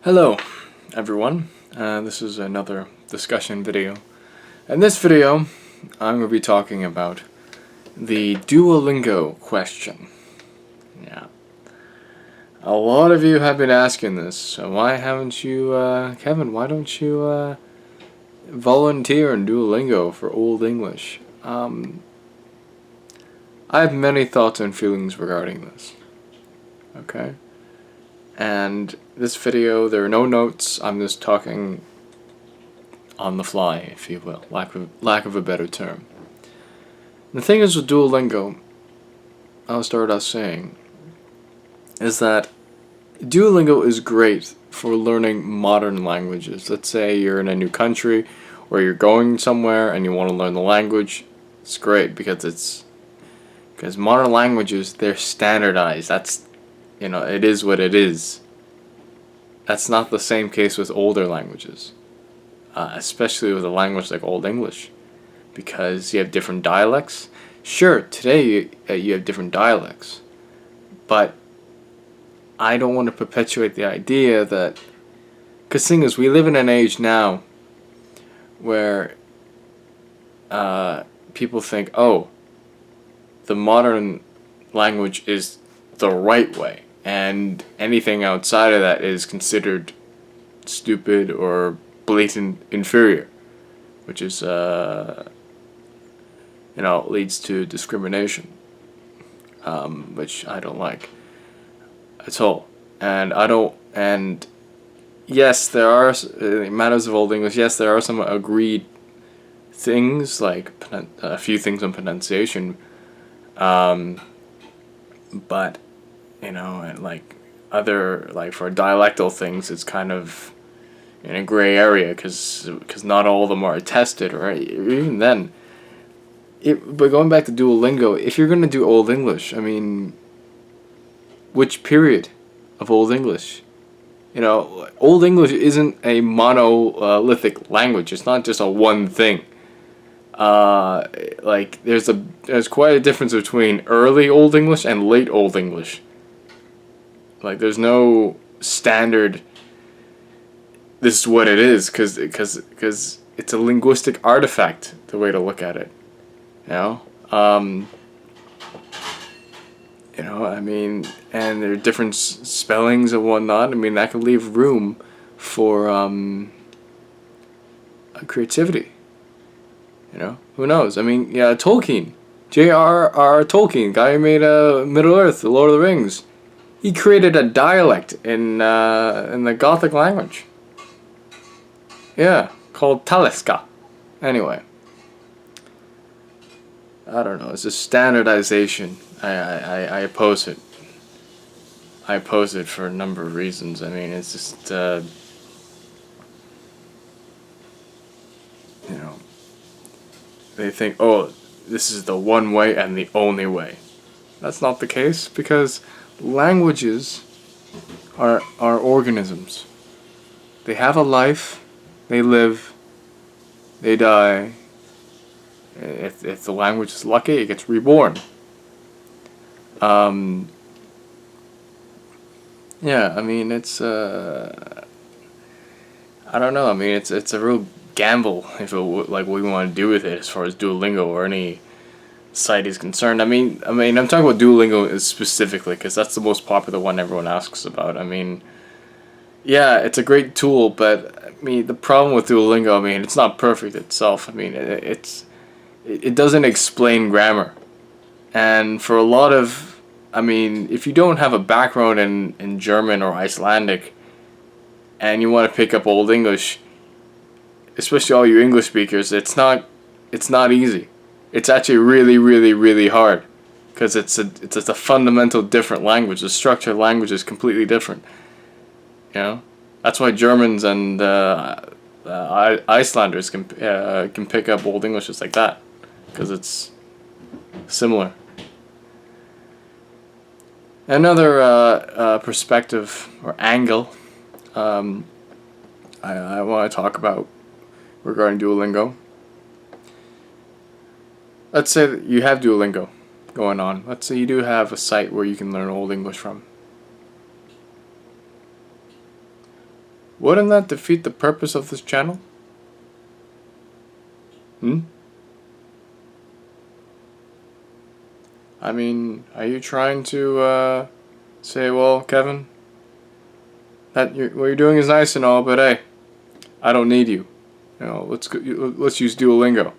Hello everyone, this is another discussion video. In this video I'm going to be talking about the Duolingo question. Yeah, a lot of you have been asking this, so why haven't you, Kevin, why don't you volunteer in Duolingo for Old English? I have many thoughts and feelings regarding this, okay? And this video, there are no notes, I'm just talking on the fly, if you will, lack of a better term. The thing is with Duolingo, I'll start out saying, is that Duolingo is great for learning modern languages. Let's say you're in a new country, or you're going somewhere and you want to learn the language. It's great because modern languages, they're standardized. It is what it is. That's not the same case with older languages, especially with a language like Old English, because you have different dialects. Sure, today you have different dialects, but I don't want to perpetuate the idea that, because the thing is, we live in an age now where people think, oh, the modern language is the right way, and anything outside of that is considered stupid or blatant inferior, which is leads to discrimination, which I don't like at all. And yes, there are in matters of Old English, yes, there are some agreed things, like a few things on pronunciation, but and other, for dialectal things, it's kind of in a gray area, because not all of them are attested, or even then. But going back to Duolingo, if you're going to do Old English, I mean, which period of Old English? Old English isn't a monolithic language. It's not just a one thing. There's quite a difference between early Old English and late Old English. There's no standard, this is what it is, because it's a linguistic artifact, the way to look at it. And there are different spellings and whatnot. I mean, that could leave room for creativity. Who knows? I mean, yeah, Tolkien, J.R.R. Tolkien, guy who made Middle-earth, The Lord of the Rings. He created a dialect in the Gothic language. Yeah, called Taliska. Anyway, I don't know. It's a standardization. I oppose it. I oppose it for a number of reasons. I mean, it's just they think, oh, this is the one way and the only way. That's not the case, because languages are organisms. They have a life, they live, they die. If the language is lucky, it gets reborn. Yeah, I mean, it's I don't know. I mean, it's a real gamble if what we want to do with it, as far as Duolingo or any site is concerned. I mean, I'm talking about Duolingo specifically, because that's the most popular one everyone asks about. I mean, yeah, it's a great tool, but I mean, the problem with Duolingo, I mean, it's not perfect itself. I mean, it doesn't explain grammar, and for a lot of, I mean, if you don't have a background in German or Icelandic, and you want to pick up Old English, especially all you English speakers, it's not easy. It's actually really, really, really hard, because it's a fundamental different language. The structure of language is completely different. That's why Germans and Icelanders can pick up Old English just like that, because it's similar. Another perspective or angle I want to talk about regarding Duolingo. Let's say that you have Duolingo going on. Let's say you do have a site where you can learn Old English from. Wouldn't that defeat the purpose of this channel? I mean, are you trying to say, well, Kevin, what you're doing is nice and all, but hey, I don't need you. Let's use Duolingo.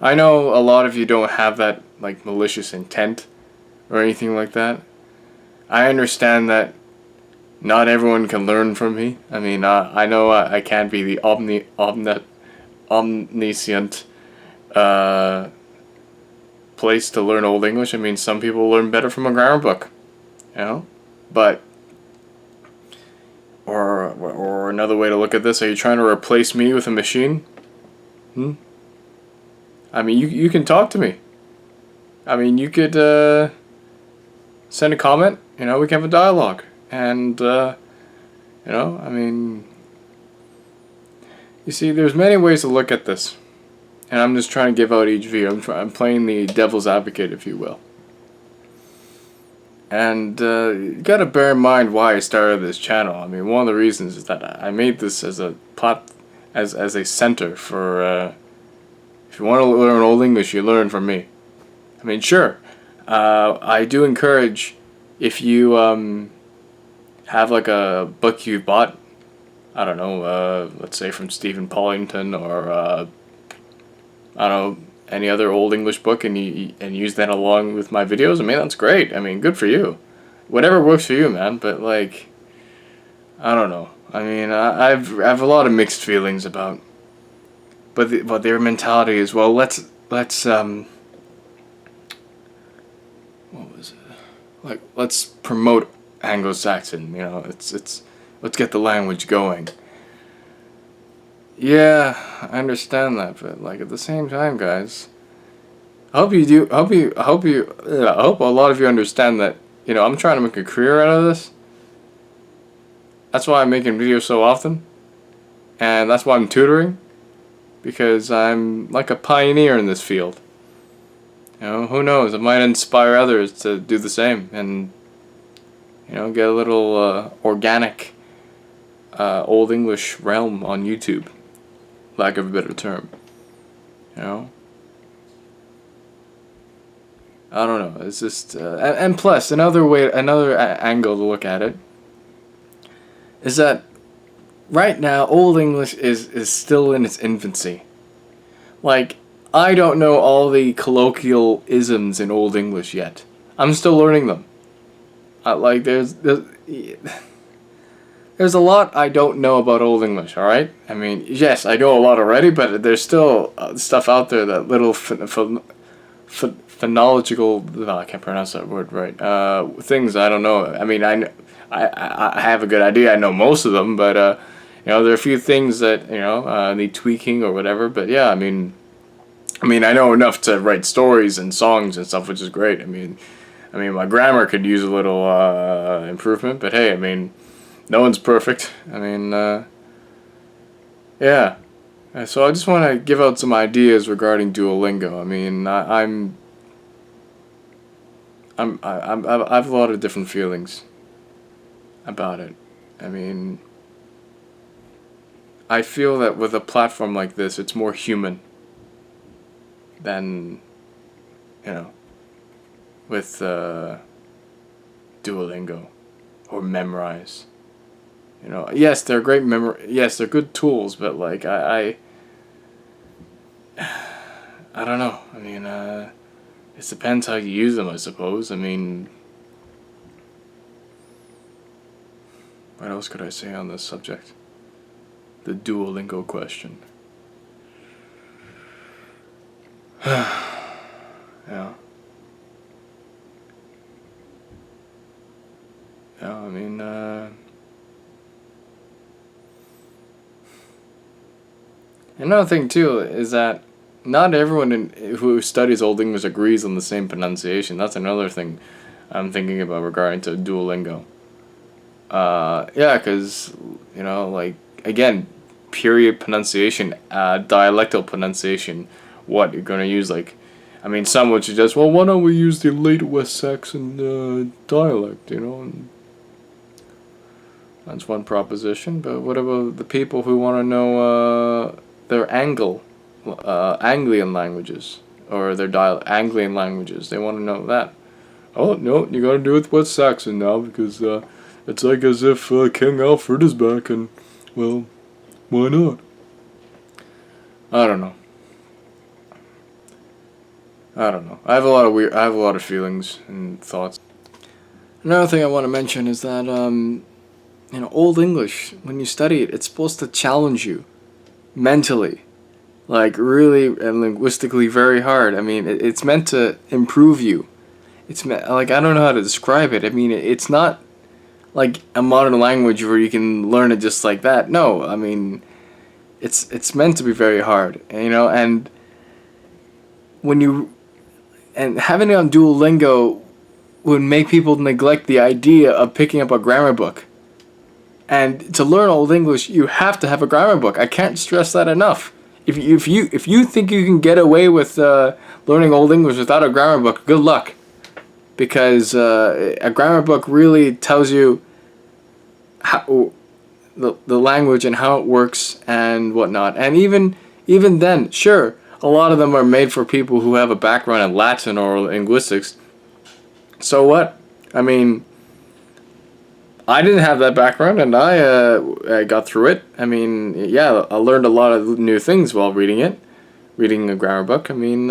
I know a lot of you don't have that like malicious intent or anything like that. I understand that not everyone can learn from me. I mean, I know I can't be the omniscient place to learn Old English. I mean, some people learn better from a grammar book, But or another way to look at this: are you trying to replace me with a machine? I mean, you can talk to me. I mean, you could send a comment. We can have a dialogue, and I mean, you see, there's many ways to look at this, and I'm just trying to give out each view. I'm playing the devil's advocate, if you will. And you gotta bear in mind why I started this channel. I mean, one of the reasons is that I made this as a as a center for if you want to learn Old English, you learn from me. I mean, sure, I do encourage if you have like a book you bought, I don't know, let's say from Stephen Pollington or I don't know, any other Old English book, and use that along with my videos. I mean, that's great. I mean, good for you. Whatever works for you, man. But like, I don't know. I mean, I have a lot of mixed feelings about, but their mentality is, well, let's what was it? Like, let's promote Anglo Saxon. Let's get the language going. Yeah, I understand that, but like at the same time, guys, I hope a lot of you understand that, I'm trying to make a career out of this. That's why I'm making videos so often. And that's why I'm tutoring, because I'm like a pioneer in this field. Who knows, it might inspire others to do the same and get a little organic Old English realm on YouTube. Lack of a better term. I don't know. It's just and plus another angle to look at it is that right now Old English is still in its infancy. Like, I don't know all the colloquial isms in Old English yet. I'm still learning them. Like there's a lot I don't know about Old English, alright? I mean, yes, I know a lot already, but there's still stuff out there, that little phonological, I can't pronounce that word right, things I don't know. I mean, I have a good idea, I know most of them, but, there are a few things that, need tweaking or whatever, but yeah, I mean, I know enough to write stories and songs and stuff, which is great. I mean, my grammar could use a little improvement, but hey, I mean, no one's perfect. I mean, yeah. So I just want to give out some ideas regarding Duolingo. I mean, I have a lot of different feelings about it. I mean, I feel that with a platform like this, it's more human than, with Duolingo or Memrise. Yes, they're great yes, they're good tools, but like I don't know. I mean, it depends how you use them, I suppose. I mean, what else could I say on this subject? The Duolingo question. Yeah. Yeah, I mean, another thing too is that not everyone who studies Old English agrees on the same pronunciation. That's another thing I'm thinking about regarding to Duolingo. Yeah, because, like, again, period pronunciation, dialectal pronunciation, what you're going to use, like, I mean, some would suggest, well, why don't we use the late West Saxon dialect, and That's one proposition. But what about the people who want to know their Anglian languages, or their Anglian languages? They want to know that. Oh, no, you gotta do it with Saxon now, because it's like as if King Alfred is back, and, well, why not? I don't know. I have a lot of feelings and thoughts. Another thing I want to mention is that, Old English, when you study it, it's supposed to challenge you mentally, like really and linguistically very hard. I mean, it's meant to improve you. It's like, I don't know how to describe it. I mean, it's not like a modern language where you can learn it just like that. No, I mean, it's meant to be very hard, and having it on Duolingo would make people neglect the idea of picking up a grammar book. And to learn Old English, you have to have a grammar book. I can't stress that enough. If you think you can get away with learning Old English without a grammar book, good luck. Because a grammar book really tells you how the language and how it works and whatnot. And even then, sure, a lot of them are made for people who have a background in Latin or linguistics. So what? I mean, I didn't have that background, and I got through it. I mean, yeah, I learned a lot of new things while reading a grammar book. I mean,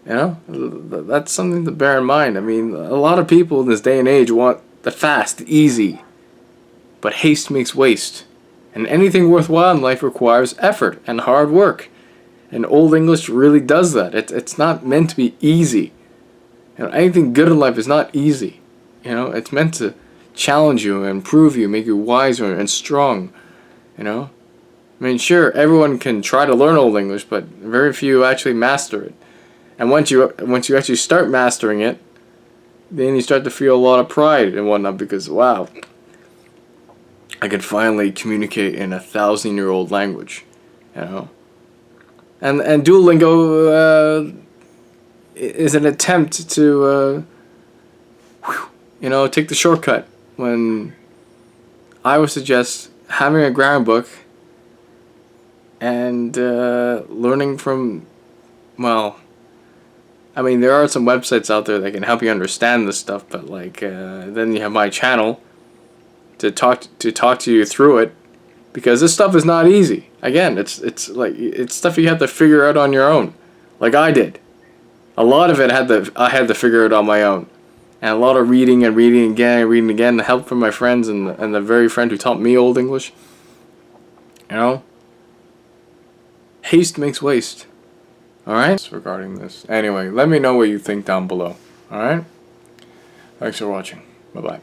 that's something to bear in mind. I mean, a lot of people in this day and age want the fast, the easy, but haste makes waste. And anything worthwhile in life requires effort and hard work. And Old English really does that. It's not meant to be easy. Anything good in life is not easy. It's meant to challenge you, improve you, make you wiser and strong. I mean, sure, everyone can try to learn Old English, but very few actually master it. And once you actually start mastering it, then you start to feel a lot of pride and whatnot, because wow, I can finally communicate in 1,000-year-old language. And Duolingo is an attempt to take the shortcut, when I would suggest having a grammar book and learning from, well, I mean, there are some websites out there that can help you understand this stuff, but then you have my channel to talk to you through it, because this stuff is not easy. Again, it's stuff you have to figure out on your own, like I did. A lot of it I had to figure it on my own. And a lot of reading and reading again, the help from my friends and the very friend who taught me Old English. Haste makes waste. Alright? Regarding this. Anyway, let me know what you think down below. Alright? Thanks for watching. Bye-bye.